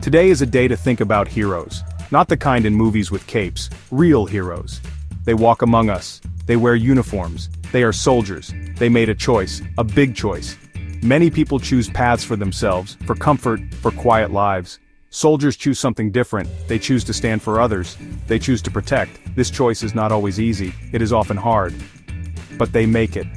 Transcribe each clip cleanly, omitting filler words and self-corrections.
Today is a day to think about heroes. Not the kind in movies with capes, real heroes. They walk among us. They wear uniforms. They are soldiers. They made a choice, a big choice. Many people choose paths for themselves, for comfort, for quiet lives. Soldiers choose something different. They choose to stand for others. They choose to protect. This choice is not always easy. It is often hard. But they make it.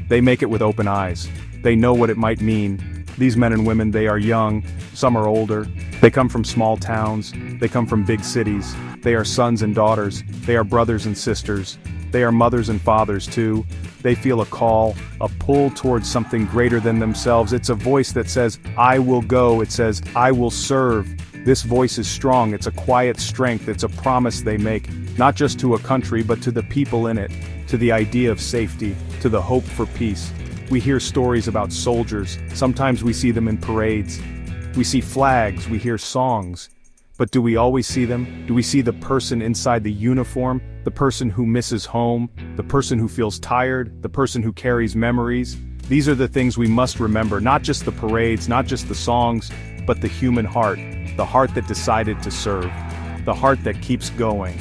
They make it with open eyes. They know what it might mean. These men and women, they are young. Some are older. They come from small towns. They come from big cities. They are sons and daughters. They are brothers and sisters. They are mothers and fathers too. They feel a call, a pull towards something greater than themselves. It's a voice that says, I will go. It says, I will serve. This voice is strong. It's a quiet strength. It's a promise they make, not just to a country, but to the people in it, to the idea of safety, to the hope for peace. We hear stories about soldiers. Sometimes we see them in parades. We see flags, we hear songs. But do we always see them? Do we see the person inside the uniform? The person who misses home? The person who feels tired? The person who carries memories? These are the things we must remember, not just the parades, not just the songs, but the human heart. The heart that decided to serve. The heart that keeps going.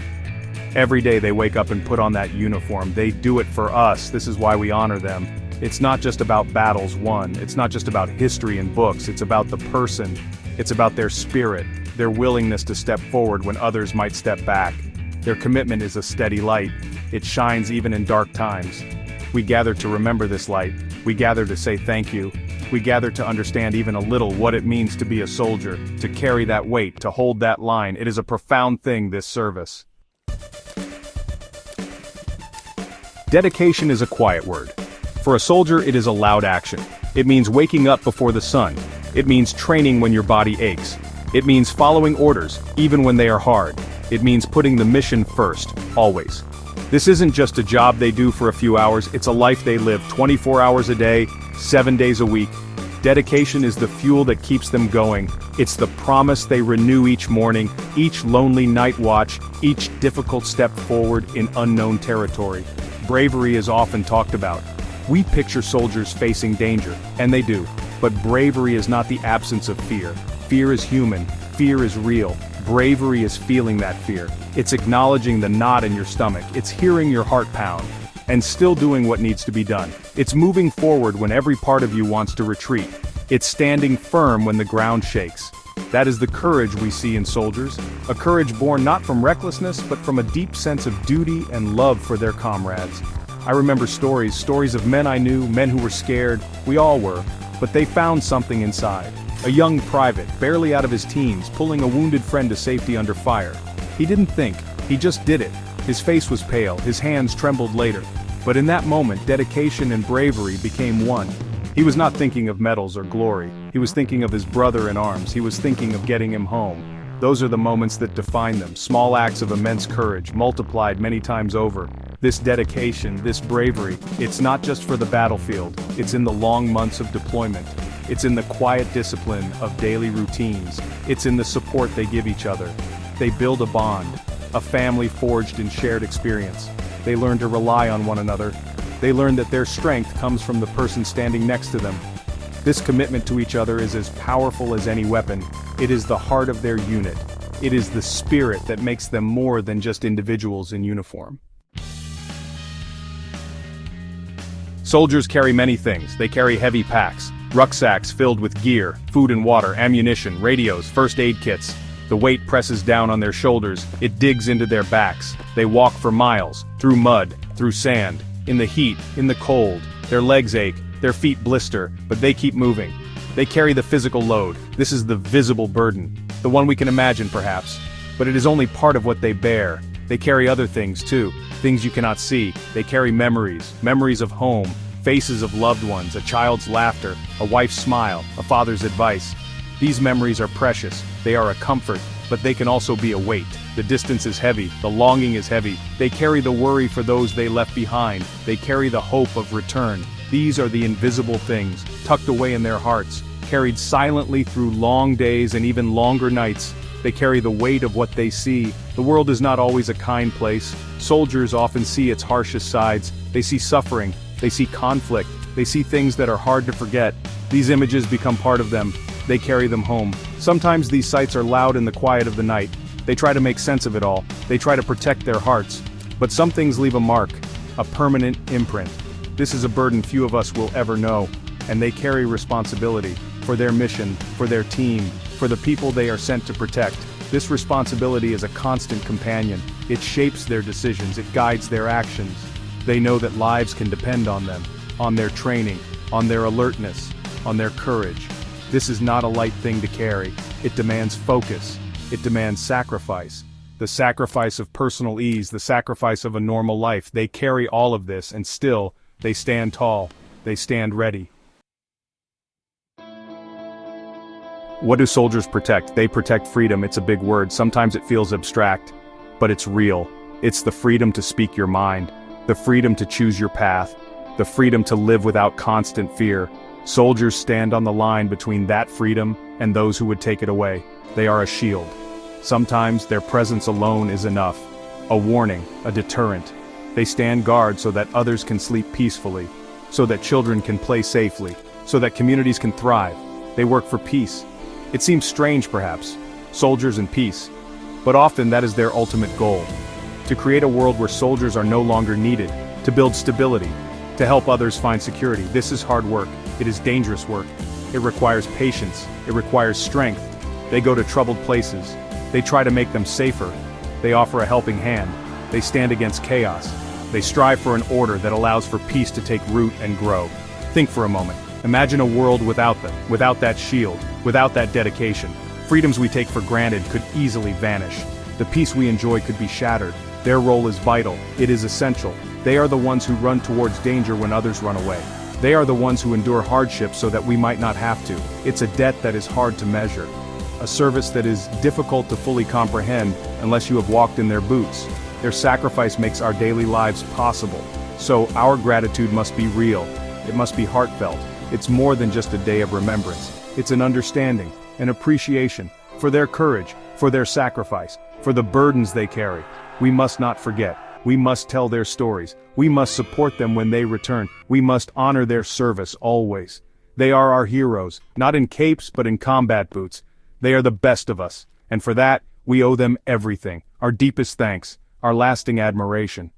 Every day they wake up and put on that uniform. They do it for us. This is why we honor them. It's not just about battles won. It's not just about history and books. It's about the person. It's about their spirit, their willingness to step forward when others might step back. Their commitment is a steady light. It shines even in dark times. We gather to remember this light. We gather to say thank you. We gather to understand even a little what it means to be a soldier, to carry that weight, to hold that line. It is a profound thing, this service. Dedication is a quiet word. For a soldier, it is a loud action. It means waking up before the sun. It means training when your body aches. It means following orders, even when they are hard. It means putting the mission first, always. This isn't just a job they do for a few hours, it's a life they live 24 hours a day, 7 days a week. Dedication is the fuel that keeps them going. It's the promise they renew each morning, each lonely night watch, each difficult step forward in unknown territory. Bravery is often talked about. We picture soldiers facing danger, and they do. But bravery is not the absence of fear. Fear is human. Fear is real. Bravery is feeling that fear. It's acknowledging the knot in your stomach. It's hearing your heart pound. And still doing what needs to be done. It's moving forward when every part of you wants to retreat. It's standing firm when the ground shakes. That is the courage we see in soldiers. A courage born not from recklessness, but from a deep sense of duty and love for their comrades. I remember stories of men I knew, men who were scared. We all were. But they found something inside. A young private, barely out of his teens, pulling a wounded friend to safety under fire. He didn't think, he just did it. His face was pale, his hands trembled later. But in that moment, dedication and bravery became one. He was not thinking of medals or glory. He was thinking of his brother in arms. He was thinking of getting him home. Those are the moments that define them, small acts of immense courage, multiplied many times over. This dedication, this bravery, it's not just for the battlefield, it's in the long months of deployment. It's in the quiet discipline of daily routines. It's in the support they give each other. They build a bond, a family forged in shared experience. They learn to rely on one another. They learn that their strength comes from the person standing next to them. This commitment to each other is as powerful as any weapon. It is the heart of their unit. It is the spirit that makes them more than just individuals in uniform. Soldiers carry many things. They carry heavy packs, rucksacks filled with gear, food and water, ammunition, radios, first aid kits. The weight presses down on their shoulders, it digs into their backs. They walk for miles, through mud, through sand, in the heat, in the cold. Their legs ache, their feet blister, but they keep moving. They carry the physical load. This is the visible burden, the one we can imagine perhaps. But it is only part of what they bear. They carry other things too, things you cannot see. They carry memories, memories of home, faces of loved ones, a child's laughter, a wife's smile, a father's advice. These memories are precious, they are a comfort, but they can also be a weight. The distance is heavy, the longing is heavy. They carry the worry for those they left behind. They carry the hope of return. These are the invisible things, tucked away in their hearts, carried silently through long days and even longer nights. They carry the weight of what they see. The world is not always a kind place. Soldiers often see its harshest sides. They see suffering. They see conflict. They see things that are hard to forget. These images become part of them. they carry them home. Sometimes these sights are loud in the quiet of the night. They try to make sense of it all, they try to protect their hearts. But some things leave a mark, a permanent imprint. This is a burden few of us will ever know, and they carry responsibility for their mission, for their team, for the people they are sent to protect. This responsibility is a constant companion. It shapes their decisions, it guides their actions. They know that lives can depend on them, on their training, on their alertness, on their courage. This is not a light thing to carry. It demands focus. It demands sacrifice. The sacrifice of personal ease, the sacrifice of a normal life. They carry all of this, and still, they stand tall. They stand ready. What do soldiers protect? They protect freedom. It's a big word. Sometimes it feels abstract, but it's real. It's the freedom to speak your mind, the freedom to choose your path, the freedom to live without constant fear. Soldiers stand on the line between that freedom and those who would take it away. They are a shield. Sometimes their presence alone is enough. A warning, a deterrent. They stand guard so that others can sleep peacefully, so that children can play safely, so that communities can thrive. They work for peace. It seems strange perhaps, soldiers and peace, but often that is their ultimate goal. To create a world where soldiers are no longer needed, to build stability, to help others find security. This is hard work. It is dangerous work. It requires patience. It requires strength. They go to troubled places. They try to make them safer. They offer a helping hand. They stand against chaos. They strive for an order that allows for peace to take root and grow. Think for a moment. Imagine a world without them, without that shield, without that dedication. Freedoms we take for granted could easily vanish. The peace we enjoy could be shattered. Their role is vital. It is essential. They are the ones who run towards danger when others run away. They are the ones who endure hardship so that we might not have to. It's a debt that is hard to measure. A service that is difficult to fully comprehend unless you have walked in their boots. Their sacrifice makes our daily lives possible. So our gratitude must be real. It must be heartfelt. It's more than just a day of remembrance. It's an understanding, an appreciation for their courage, for their sacrifice, for the burdens they carry. We must not forget. We must tell their stories. We must support them when they return. We must honor their service always. They are our heroes, not in capes but in combat boots. They are the best of us, and for that, we owe them everything, our deepest thanks, our lasting admiration.